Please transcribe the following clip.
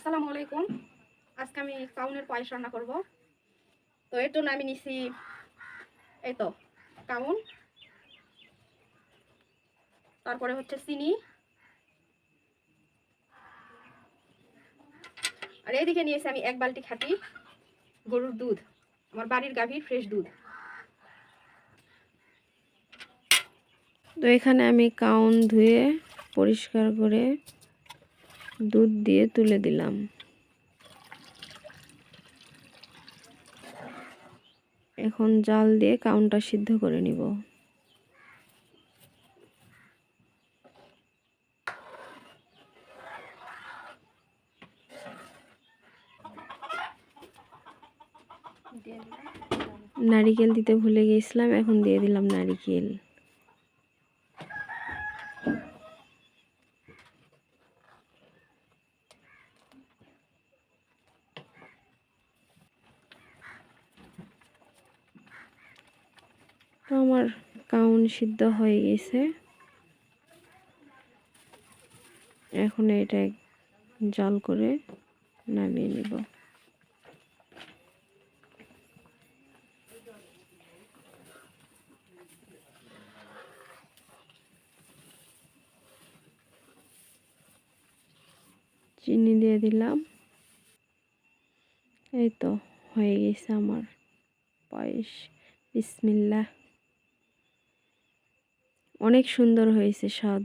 আসসালামু আলাইকুম। আজকে আমি কাউনের পায়েস রান্না করব। তো এর জন্য আমি নিছি এই তো কাউন, তারপরে হচ্ছে চিনি, আর এইদিকে নিয়েছি আমি 1 বালতি খাঁটি গরুর দুধ, আমার বাড়ির গাভীর ফ্রেশ দুধ। তো এখানে আমি কাউন ধুয়ে পরিষ্কার করে দুধ দিয়ে তুলে দিলাম। এখন জাল দিয়ে কাউনটা সিদ্ধ করে নিব। নারিকেল দিতে ভুলে গিয়েছিলাম, এখন দিয়ে দিলাম নারিকেল। তো আমার কাউন সিদ্ধ হয়ে গেছে, এখন এটা জাল করে নামিয়ে নেব। চিনি দিয়ে দিলাম। এই তো হয়ে গেছে আমার পায়েস। বিসমিল্লাহ। অনেক সুন্দর হয়েছে স্বাদ।